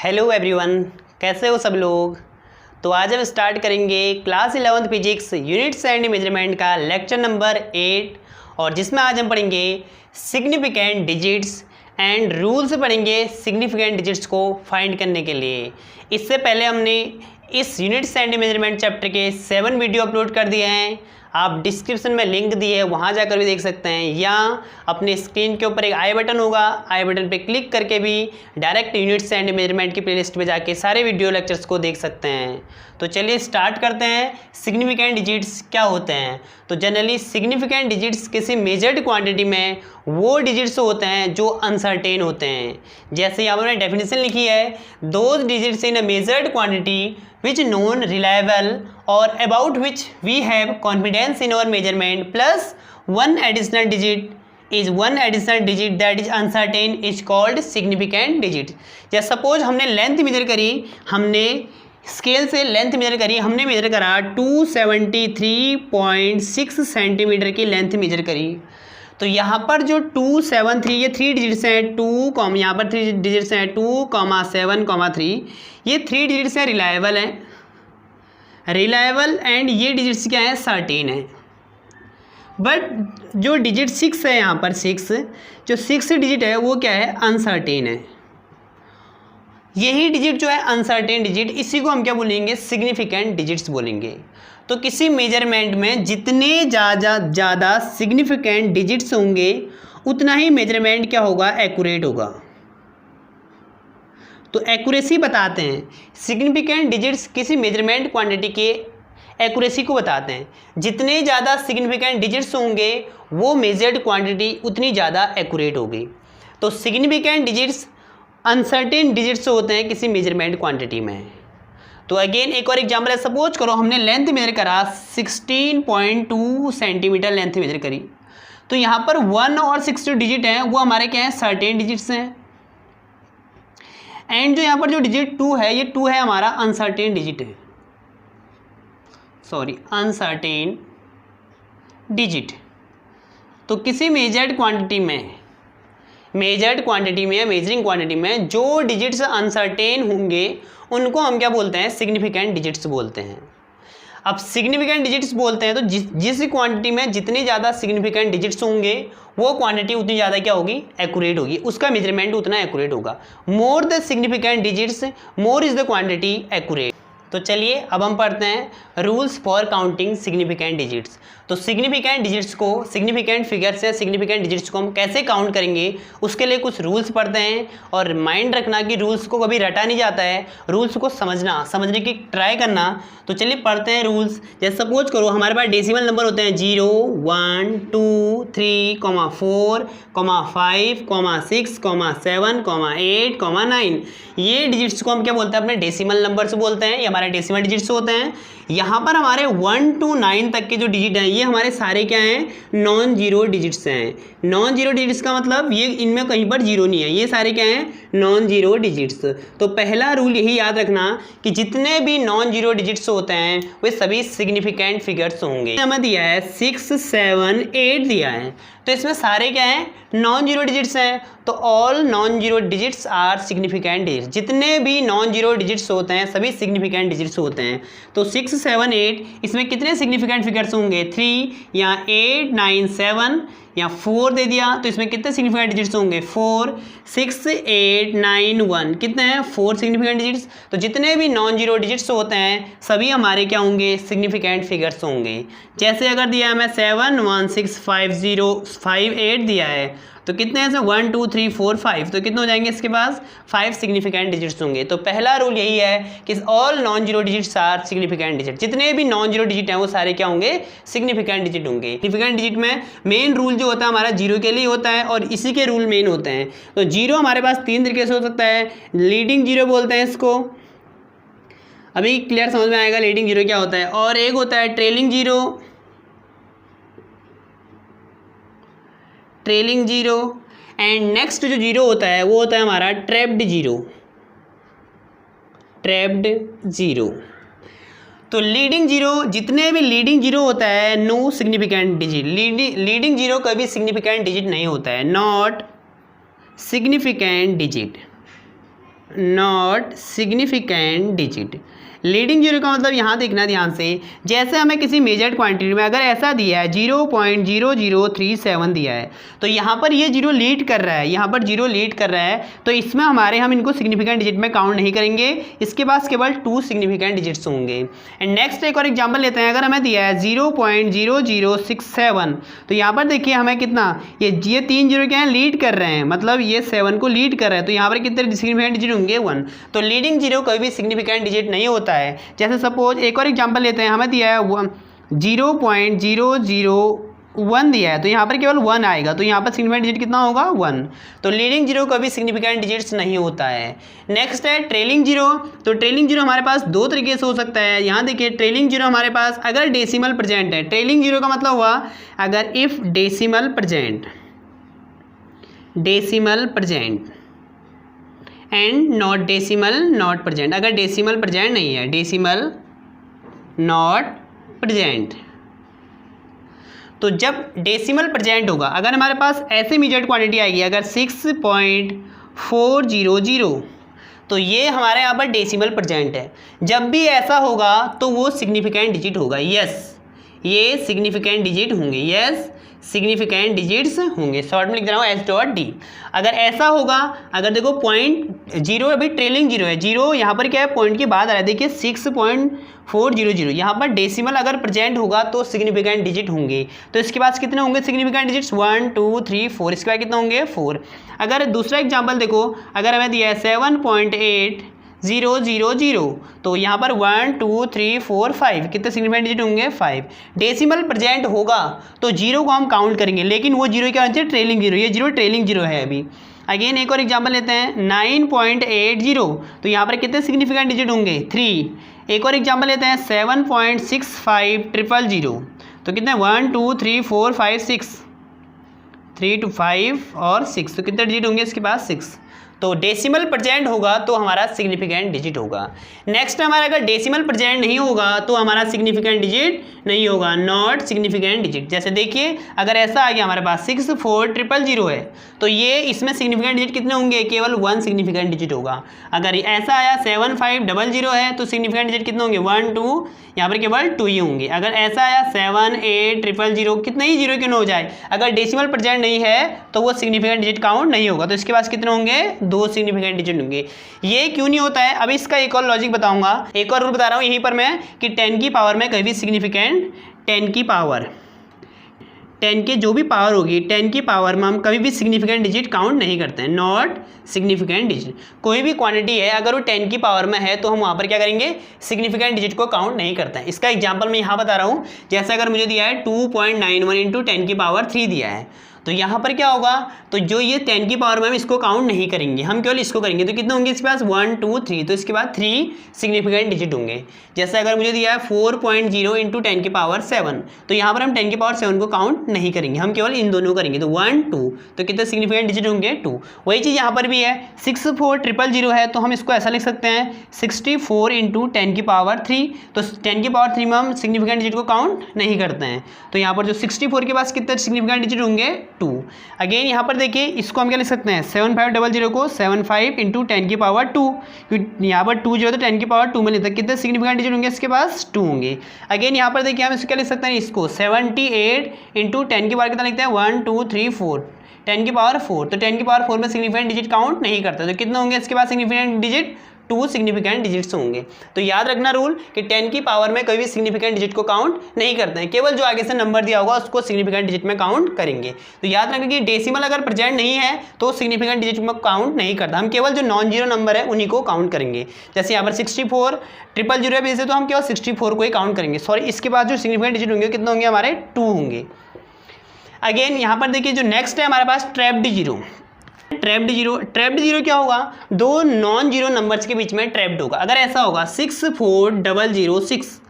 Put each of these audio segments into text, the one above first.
Hello everyone, कैसे हो सब लोग। तो आज हम स्टार्ट करेंगे class 11th physics units and measurement का लेक्चर नंबर 8 और जिसमें आज हम पढ़ेंगे सिग्निफिकेंट डिजिट्स एंड रूल्स पढ़ेंगे सिग्निफिकेंट डिजिट्स को फाइंड करने के लिए। इससे पहले हमने इस यूनिट्स एंड मेजरमेंट चैप्टर के 7 वीडियो अपलोड कर दिए हैं। आप डिस्क्रिप्शन में लिंक दिए है, वहाँ जाकर भी देख सकते हैं, या अपने स्क्रीन के ऊपर एक आई बटन होगा, आई बटन पे क्लिक करके भी डायरेक्ट यूनिट्स एंड मेजरमेंट की प्लेलिस्ट पे जाके सारे वीडियो लेक्चर्स को देख सकते हैं। तो चलिए स्टार्ट करते हैं। सिग्निफिकेंट डिजिट्स क्या होते हैं। तो जनरली सिग्निफिकेंट डिजिट्स किसी मेजर्ड क्वांटिटी में वो डिजिट्स होते हैं जो अनसर्टेन होते हैं। जैसे यहाँ पर मैंने डेफिनेशन लिखी है, those digits in a measured quantity which known reliable or about which we have confidence in our measurement plus one additional digit that is uncertain is called significant digit। जैसे suppose हमने length major करी, हमने scale से length major करी, हमने major करा 273.6 centimetre की length major करी। तो यहाँ पर जो 273 ये 3 डिजिट्स हैं, 2 यहाँ पर 3 डिजिट्स हैं 2,7,3, ये 3 डिजिट्स हैं रिलायबल हैं, रिलायबल एंड ये डिजिट्स क्या है, सर्टेन है। बट जो डिजिट 6 है यहाँ पर 6 जो 6 डिजिट है वो क्या है, अनसर्टेन है। यही डिजिट जो है अनसर्टेन डिजिट, इसी को हम क्या बोलेंगे, सिग्निफिकेंट डिजिट्स बोलेंगे। तो किसी मेजरमेंट में जितने ज़्यादा सिग्निफिकेंट डिजिट्स होंगे उतना ही मेजरमेंट क्या होगा, एक्यूरेट होगा। तो एक्यूरेसी बताते हैं, सिग्निफिकेंट डिजिट्स किसी मेजरमेंट क्वांटिटी के एक्यूरेसी को बताते हैं। जितने ज़्यादा सिग्निफिकेंट डिजिट्स होंगे वो मेजर्ड क्वांटिटी उतनी ज़्यादा एक्यूरेट होगी। तो सिग्निफिकेंट डिजिट्स अनसर्टेन डिजिट्स होते हैं किसी मेजरमेंट क्वांटिटी में। तो अगेन एक और एग्जाम्पल है, सपोज करो हमने लेंथ मेजर करा 16.2 सेंटीमीटर लेंथ मेजर करी। तो यहाँ पर 1 और 6 जो डिजिट हैं वो हमारे क्या हैं, सर्टेन डिजिट्स हैं। एंड जो यहाँ पर जो डिजिट 2 है, ये 2 है हमारा अनसर्टेन डिजिट है, सॉरी अनसर्टेन डिजिट। तो किसी मेजर्ड क्वांटिटी में या मेजरिंग क्वांटिटी में जो डिजिट्स अनसर्टेन होंगे उनको हम क्या बोलते हैं, सिग्निफिकेंट डिजिट्स बोलते हैं। अब सिग्निफिकेंट डिजिट्स बोलते हैं तो जिस क्वांटिटी में जितने ज़्यादा सिग्निफिकेंट डिजिट्स होंगे वो क्वांटिटी उतनी ज़्यादा क्या होगी, एक्यूरेट होगी, उसका मेजरमेंट उतना एक्यूरेट होगा। More the significant digits more is the quantity accurate. तो चलिए अब हम पढ़ते हैं rules for counting significant digits. तो सिग्निफिकेंट डिजिट्स को, सिग्निफिकेंट फिगर्स या सिग्निफिकेंट डिजिट्स को हम कैसे काउंट करेंगे उसके लिए कुछ रूल्स पढ़ते हैं। और माइंड रखना कि रूल्स को कभी रटा नहीं जाता है, रूल्स को समझने की ट्राई करना। तो चलिए पढ़ते हैं रूल्स। जैसे सपोज करो हमारे पास डेसिमल नंबर होते हैं 0, 1, 2, 3, 4, 5, 6, 7, 8, 9। ये डिजिट्स को हम क्या बोलते हैं, अपने डेसिमल नंबर से बोलते हैं, ये हमारे डेसिमल डिजिट्स होते हैं। यहाँ पर हमारे 1 to 9 तक के जो डिजिट हैं ये हमारे सारे क्या हैं, नॉन जीरो डिजिट्स हैं। नॉन जीरो डिजिट्स का मतलब ये इनमें कहीं पर जीरो नहीं है, ये सारे क्या हैं, नॉन जीरो डिजिट्स। तो पहला रूल यही याद रखना कि जितने भी नॉन जीरो डिजिट्स होते हैं वे सभी सिग्निफिकेंट फिगर्स होंगे। हमें दिया है 6, 7, 8 दिया है, तो इसमें सारे क्या हैं, नॉन जीरो डिजिट्स हैं। तो all non zero digits are significant digits. जितने भी नॉन जीरो डिजिट्स होते हैं सभी सिग्निफिकेंट डिजिट्स होते हैं। तो 6, 7, 8 इसमें कितने सिग्निफिकेंट फिगर्स होंगे, 3 या 8, 9, 7 या 4 दे दिया, तो इसमें कितने सिग्निफिकेंट डिजिट्स होंगे, 4, 6, 8, 9, 1 कितने हैं, 4 सिग्निफिकेंट डिजिट्स। तो जितने भी नॉन जीरो डिजिट्स होते हैं सभी हमारे क्या होंगे, सिग्निफिकेंट फिगर्स होंगे। जैसे अगर दिया है मैं 7, 1, 6, 5, 0, 5, 8 दिया है, तो कितने हैं इसमें, 1, 2, 3, 4, 5, तो कितने हो जाएंगे इसके पास, 5 सिग्निफिकेंट डिजिट्स होंगे। तो पहला रूल यही है कि all non zero digits are significant digit. जितने भी नॉन जीरो डिजिट हैं वो सारे क्या होंगे, सिग्निफिकेंट डिजिट होंगे। सिग्निफिकेंट डिजिट में मेन रूल जो होता है हमारा जीरो के लिए होता है और इसी के रूल मेन होते हैं। तो जीरो हमारे पास 3 तरीके से हो सकता है, लीडिंग जीरो बोलते हैं इसको, अभी क्लियर समझ में आएगा लीडिंग जीरो क्या होता है। और एक होता है ट्रेलिंग जीरो, एंड नेक्स्ट जो जीरो होता है वो होता है हमारा ट्रैप्ड जीरो। तो लीडिंग जीरो, जितने भी लीडिंग जीरो होता है no significant digit. Leading zero कभी सिग्निफिकेंट डिजिट नहीं होता है, not significant digit. Not significant digit. Leading zero का मतलब यहाँ देखना ध्यान से, जैसे हमें किसी मेजर्ड क्वांटिटी में अगर ऐसा दिया है 0.0037 दिया है, तो यहाँ पर ये जीरो लीड कर रहा है, यहाँ पर जीरो लीड कर रहा है, तो इसमें हम इनको सिग्निफिकेंट डिजिट में काउंट नहीं करेंगे। इसके पास केवल 2 सिग्निफिकेंट डिजिट्स होंगे। एंड नेक्स्ट एक और एग्जाम्पल लेते हैं। अगर हमें दिया है 0.0067, तो यहाँ पर देखिए हमें कितना, ये 3 जीरो क्या है, लीड कर रहे हैं, मतलब ये 7 को लीड कर रहा है, तो यहाँ पर कितने सिग्निफिकेंट डिजिट होंगे, 1। तो लीडिंग जीरो कोई भी सिग्निफिकेंट डिजिट नहीं होता है। जैसे सपोज एक और एग्जांपल लेते हैं, हमें दिया है 0.001 दिया है, तो यहाँ पर केवल 1 आएगा, तो यहाँ पर सिग्निफिकेंट डिजिट कितना होगा, 1। तो लीडिंग जीरो कभी सिग्निफिकेंट डिजिट्स नहीं होता है। नेक्स्ट है ट्रेलिंग जीरो। तो ट्रेलिंग जीरो हमारे पास 2 तरीके से हो सकता है। यहाँ देखिए ट्रेलिंग जीरो हमारे पास अगर डेसिमल प्रेजेंट है, ट्रेलिंग जीरो का मतलब हुआ अगर if decimal present and not decimal not present. अगर डेसिमल प्रेजेंट नहीं है, डेसिमल नॉट प्रेजेंट, तो जब डेसिमल प्रेजेंट होगा, अगर हमारे पास ऐसे मेजर्ड क्वांटिटी आएगी अगर 6.400, तो ये हमारे यहाँ पर डेसिमल प्रेजेंट है। जब भी ऐसा होगा तो वो सिग्निफिकेंट डिजिट होगा। यस, ये सिग्निफिकेंट डिजिट होंगे। यस, सिग्निफिकेंट डिजिट्स होंगे। शॉर्ट में लिख रहा हूँ S.D। अगर ऐसा होगा, अगर देखो 0.0 अभी ट्रेलिंग जीरो है, जीरो यहाँ पर क्या है, पॉइंट के बाद आ रहा है, देखिए 6.400, यहाँ पर डेसिमल अगर प्रेजेंट होगा तो सिग्निफिकेंट डिजिट होंगे। तो इसके पास कितने होंगे सिग्निफिकेंट डिजिट्स, 1 2 3 4। इसके बाद कितने होंगे, 4। अगर दूसरा एग्जाम्पल देखो, अगर हमें दिया है 7.8000, तो यहाँ पर 1 2 3 4 5 कितने सिग्निफिकेंट डिजिट होंगे, 5। डेसिमल प्रेजेंट होगा तो जीरो को हम काउंट करेंगे, लेकिन वो जीरो क्या होना चाहिए, ट्रेलिंग जीरो। ये जीरो ट्रेलिंग जीरो है अभी। अगेन एक और एग्जांपल लेते हैं 9.80, तो यहाँ पर कितने सिग्निफिकेंट डिजिट होंगे, 3। एक और एग्जांपल लेते हैं 7.65000, तो कितने 1 2 3 4 5 6, 3 to 5 और 6, तो कितने डिजिट होंगे इसके पास, 6। तो डेसिमल प्रेजेंट होगा तो हमारा सिग्निफिकेंट डिजिट होगा। नेक्स्ट हमारा अगर डेसिमल प्रेजेंट नहीं होगा तो हमारा सिग्निफिकेंट डिजिट नहीं होगा, नॉट सिग्निफिकेंट डिजिट। जैसे देखिए अगर ऐसा आ गया हमारे पास 64000 है, तो ये इसमें सिग्निफिकेंट डिजिट कितने होंगे, केवल 1 सिग्निफिकेंट डिजिट होगा। अगर ऐसा आया 7500 है तो सिग्निफिकेंट डिजिट कितने होंगे, 1 2, यहाँ पर केवल 2 ही होंगे। अगर ऐसा आया 78000, कितने ही जीरो क्यों न हो जाए, अगर डेसिमल प्रेजेंट नहीं है तो वो सिग्निफिकेंट डिजिट काउंट नहीं होगा। तो इसके पास कितने होंगे, 2 सिग्निफिकेंट डिजिट होंगे। ये क्यों नहीं होता है, अभी इसका एक और लॉजिक बताऊंगा, एक और रूल बता रहा हूँ यहीं पर मैं, कि 10 की पावर में कभी भी सिग्निफिकेंट 10 की पावर 10 के जो भी पावर होगी 10 की पावर में हम कभी भी सिग्निफिकेंट डिजिट काउंट नहीं करते हैं, नॉट सिग्निफिकेंट डिजिट। कोई भी क्वांटिटी है अगर वो 10 की पावर में है तो हम वहाँ पर क्या करेंगे, सिग्निफिकेंट डिजिट को काउंट नहीं करते हैं। इसका एग्जांपल मैं यहाँ बता रहा हूँ, जैसे अगर मुझे दिया है 2.91 इंटू 10 की पावर 3 दिया है, तो यहाँ पर क्या होगा, तो जो ये 10 की पावर में हम इसको काउंट नहीं करेंगे, हम केवल इसको करेंगे। तो कितने होंगे इसके पास, 1 2 3, तो इसके बाद 3 सिग्निफिकेंट डिजिट होंगे। जैसे अगर मुझे दिया है 4.0 इंटू 10 की पावर 7, तो यहाँ पर हम 10 की पावर 7 को काउंट नहीं करेंगे, हम केवल इन दोनों करेंगे। तो 1 2, तो कितने सिग्निफिकेंट डिजिट होंगे, 2। वही चीज़ यहाँ पर भी है, 64000 है तो हम इसको ऐसा लिख सकते हैं 64 इंटू 10 की पावर 3, तो 10 की पावर 3 में हम सिग्निफिकेंट डिजिट को काउंट नहीं करते हैं। तो यहाँ पर जो 64 के पास कितने सिग्निफिकेंट डिजिट होंगे, 2। अगेन यहाँ पर देखिए इसको हम क्या लिख सकते हैं, 7500 को 75 इंटू 10 की पावर 2, क्योंकि यहाँ पर 2 0 तो 10 की पावर 2 में लेते हैं, कितने सिग्निफिकेंट डिजिट होंगे इसके पास, 2 होंगे। अगेन यहाँ पर देखिए हम इसको क्या लिख सकते हैं, इसको 78 इंटू 10 की पावर कितना लिखते हैं, 1 2 3 4, 10 की पावर 4, तो 10 की पावर 4 में सिग्निफिकेंट डिजिट काउंट नहीं करते, तो कितने होंगे इसके पास सिग्निफिकेंट डिजिट, 2 सिग्निफिकेंट डिजिट्स होंगे। तो याद रखना रूल कि 10 की पावर में कोई भी सिग्निफिकेंट डिजिट को काउंट नहीं करते हैं, केवल जो आगे से नंबर दिया होगा उसको सिग्निफिकेंट डिजिट में काउंट करेंगे। तो याद रखें कि डेसिमल अगर प्रेजेंट नहीं है तो सिग्निफिकेंट डिजिट में काउंट नहीं करता, हम केवल जो नॉन जीरो नंबर है उन्हीं को काउंट करेंगे। जैसे यहाँ पर 64000 है वैसे तो हम केवल 64 को ही काउंट करेंगे, सॉरी इसके बाद जो सिग्निफिकेंट डिजिट होंगे कितने होंगे हमारे, 2 होंगे। अगेन यहाँ पर देखिए जो नेक्स्ट है हमारे पास ट्रैप्ड जीरो। ट्रैप्ड जीरो क्या होगा, 2 नॉन जीरो नंबर्स के बीच में ट्रैप्ड होगा। अगर ऐसा होगा 64006,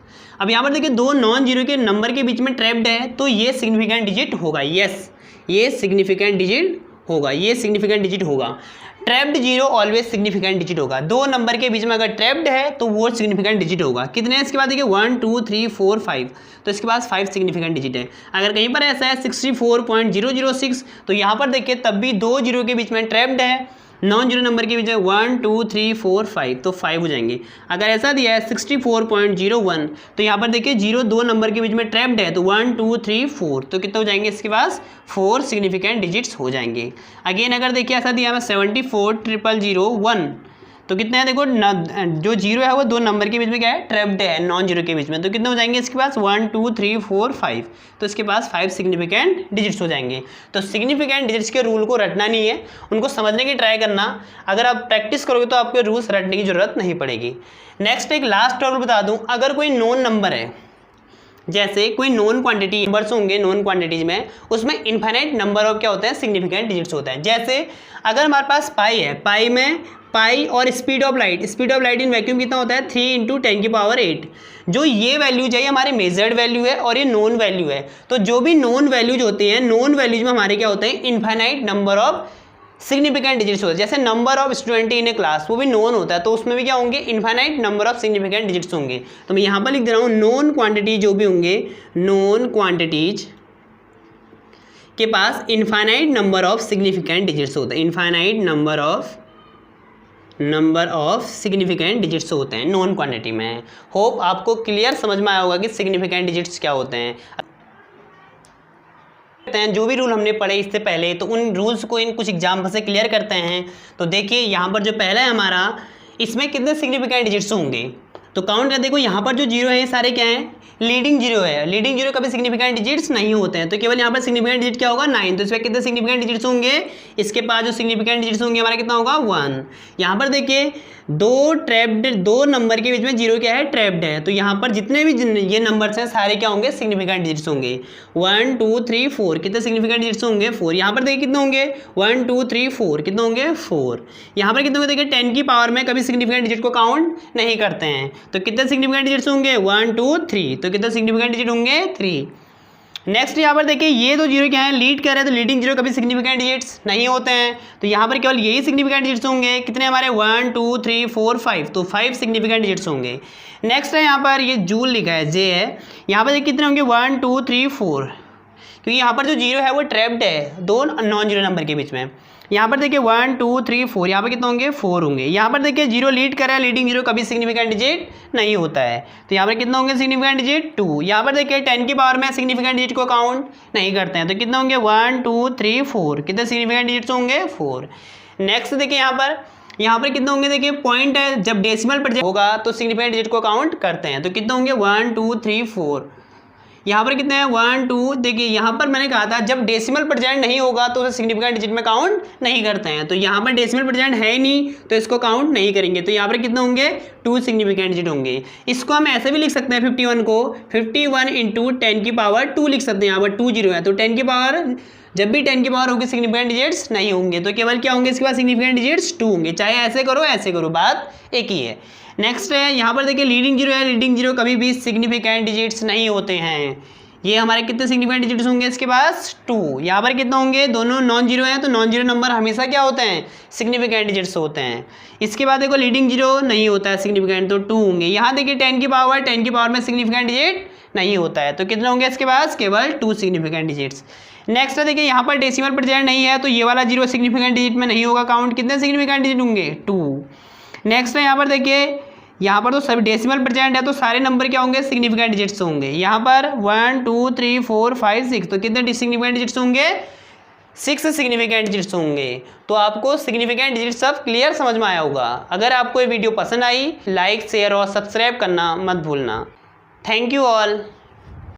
अब यहाँ पर देखिए 2 नॉन जीरो के नंबर के बीच में ट्रैप्ड है तो ये सिग्निफिकेंट डिजिट होगा। यस, ये सिग्निफिकेंट डिजिट होगा, ये सिग्निफिकेंट डिजिट होगा। Trapped zero always significant digit होगा, 2 नंबर के बीच में अगर ट्रैप्ड है तो वो सिग्निफिकेंट डिजिट होगा। कितने हैं इसके बाद देखिए 1 2 3 4 5, तो इसके पास 5 सिग्निफिकेंट डिजिट है। अगर कहीं पर ऐसा है 64.006, तो यहाँ पर देखिए तब भी 2 जीरो के बीच में ट्रैप्ड है नॉन जीरो नंबर के बीच में 1 2 3 4 5 तो 5 हो जाएंगे। अगर ऐसा दिया है 64.01 तो यहाँ पर देखिए 0 2 नंबर के बीच में ट्रैप्ड है तो 1 2 3 4 तो कितने हो जाएंगे इसके पास 4 सिग्निफिकेंट डिजिट्स हो जाएंगे। अगेन अगर देखिए ऐसा दिया है 74,001 तो कितने हैं देखो जो जीरो है वो 2 नंबर के बीच में क्या है ट्रैप्ड है नॉन जीरो के बीच में तो कितने हो जाएंगे इसके पास 1 2 3 4 5 तो इसके पास 5 सिग्निफिकेंट डिजिट्स हो जाएंगे। तो सिग्निफिकेंट डिजिट्स के रूल को रटना नहीं है, उनको समझने की ट्राई करना। अगर आप प्रैक्टिस करोगे तो आपको रूल्स रटने की जरूरत नहीं पड़ेगी। नेक्स्ट एक लास्ट रूल बता दूँ, अगर कोई नोन नंबर है, जैसे कोई नॉन क्वांटिटी नंबर्स होंगे नॉन क्वांटिटीज में, उसमें इनफाइनाइट नंबर ऑफ क्या होते हैं सिग्निफिकेंट डिजिट्स होता है। जैसे अगर हमारे पास पाई है, पाई में पाई और speed of light in vacuum कितना होता है 3 × 10⁸। जो ये वैल्यूज है ये हमारे मेजर्ड वैल्यू है और ये नॉन वैल्यू है। तो जो भी नॉन वैल्यूज होती हैं, नॉन वैल्यूज में हमारे क्या होते हैं infinite number of significant digits होते हैं। जैसे number of student in A class वो भी नॉन होता है तो उसमें भी क्या होंगे infinite number of significant digits होंगे। तो मैं यहाँ पर लिख दे रहा हूँ नॉन क्वांटिटी जो भी होंगे, नॉन क्वांटिटीज के पास infinite number of significant digits होते हैं। Infinite number of significant digits होते हैं नॉन क्वांटिटी में। होप आपको क्लियर समझ में आया होगा कि सिग्निफिकेंट डिजिट्स क्या होते हैं। जो भी रूल हमने पढ़े इससे पहले तो उन रूल्स को इन कुछ एग्जाम्पल से क्लियर करते हैं। तो देखिए यहाँ पर जो पहला है हमारा, इसमें कितने सिग्निफिकेंट डिजिट्स होंगे तो काउंट कर देखो। यहाँ पर जो जीरो है सारे क्या हैं लीडिंग जीरो है। लीडिंग जीरो कभी सिग्निफिकेंट डिजिट्स नहीं होते हैं तो केवल यहाँ पर सिग्निफिकेंट डिजिट क्या होगा 9। तो इसमें कितने सिग्निफिकेंट डिजिट्स होंगे, इसके पास जो सिग्निफिकेंट डिजिट्स होंगे हमारा कितना होगा 1। यहाँ पर देखिए दो नंबर के बीच में जीरो क्या है ट्रैप्ड है तो यहाँ पर जितने भी ये नंबर्स हैं सारे क्या होंगे सिग्निफिकेंट डिजिट्स होंगे। 1 2 3 4 कितने सिग्निफिकेंट डिजिट्स होंगे 4। यहाँ पर देखिए कितने होंगे 1 2 3 4 कितने होंगे 4। यहाँ पर कितने होंगे देखिए 10 की पावर में कभी सिग्निफिकेंट डिजिट को काउंट नहीं करते हैं तो कितने सिग्निफिकेंट डिजिट्स होंगे 1 2 3 तो कितने सिग्निफिकेंट डिजिट होंगे 3। नेक्स्ट यहाँ पर देखिए ये दो जीरो क्या है लीड कर रहे हैं तो लीडिंग जीरो कभी सिग्निफिकेंट डिजिट्स नहीं होते हैं तो यहाँ पर केवल यही सिग्निफिकेंट डिजिट्स होंगे। कितने हमारे 1 2 3 4 5 तो 5 सिग्निफिकेंट डिजिट्स होंगे। नेक्स्ट है यहाँ पर ये जूल लिखा है जे है, यहाँ पर कितने होंगे 1 2 3 4 क्योंकि यहाँ पर जो जीरो है वो ट्रैप्ड है 2 नॉन जीरो नंबर के बीच में। यहाँ पर देखिए 1 2 3 4 यहाँ पर कितने होंगे 4 होंगे। यहाँ पर देखिए जीरो लीड कर रहा है, लीडिंग जीरो कभी सिग्निफिकेंट डिजिट नहीं होता है तो यहाँ पर कितने होंगे सिग्निफिकेंट डिजिट 2। यहाँ पर देखिए 10 की पावर में सिग्निफिकेंट डिजिट को काउंट नहीं करते हैं तो कितने होंगे 1 2 3 4 कितने सिग्निफिकेंट डिजिट्स होंगे 4। नेक्स्ट देखिए यहाँ पर कितने होंगे देखिए पॉइंट है जब डेसिमल पर होगा तो सिग्निफिकेंट डिजिट को काउंट करते हैं तो कितने होंगे 1 2 3 4। यहाँ पर कितने हैं 1 2 देखिए यहाँ पर मैंने कहा था जब डेसिमल परसेंट नहीं होगा तो उसे सिग्निफिकेंट डिजिट में काउंट नहीं करते हैं तो यहाँ पर डेसिमल परसेंट है ही नहीं तो इसको काउंट नहीं करेंगे तो यहाँ पर कितने होंगे 2 सिग्निफिकेंट डिजिट होंगे। इसको हम ऐसे भी लिख सकते हैं 51 को 51 × 10 की पावर 2 लिख सकते हैं। यहाँ पर 2 जीरो है तो 10 की पावर जब भी 10 की पावर होगी सिग्निफिकेंट डिजिट्स नहीं होंगे तो केवल क्या होंगे इसके बाद सिग्निफिकेंट डिजिट्स 2 होंगे। चाहे ऐसे करो बात एक ही है। नेक्स्ट है यहाँ पर देखिए लीडिंग जीरो है, लीडिंग जीरो कभी भी सिग्निफिकेंट डिजिट्स नहीं होते हैं। ये हमारे कितने सिग्निफिकेंट डिजिट्स होंगे इसके पास 2। यहाँ पर कितने होंगे दोनों नॉन जीरो हैं तो नॉन जीरो नंबर हमेशा क्या होते हैं सिग्निफिकेंट डिजिट्स होते हैं। इसके बाद देखो लीडिंग जीरो नहीं होता है सिग्निफिकेंट तो 2 होंगे। यहाँ देखिए 10 की पावर में सिग्निफिकेंट डिजिट नहीं होता है तो कितने होंगे इसके पास केवल 2 सिग्निफिकेंट डिजिट्स। नेक्स्ट है देखिए यहाँ पर डेसिमल परसेंट नहीं है तो ये वाला जीरो सिग्निफिकेंट डिजिट में नहीं होगा काउंट। कितने सिग्निफिकेंट डिजिट होंगे 2। नेक्स्ट है यहाँ पर देखिए यहाँ पर तो सभी डेसिमल परसेंट है तो सारे नंबर क्या होंगे सिग्निफिकेंट डिजिट्स होंगे। यहाँ पर 1 2 3 4 5 6 तो कितने सिग्निफिकेंट डिजिट्स होंगे 6 सिग्निफिकेंट डिजिट्स होंगे। तो आपको सिग्निफिकेंट डिजिट्स सब क्लियर समझ में आया होगा। अगर आपको ये वीडियो पसंद आई लाइक शेयर और सब्सक्राइब करना मत भूलना। Thank you all.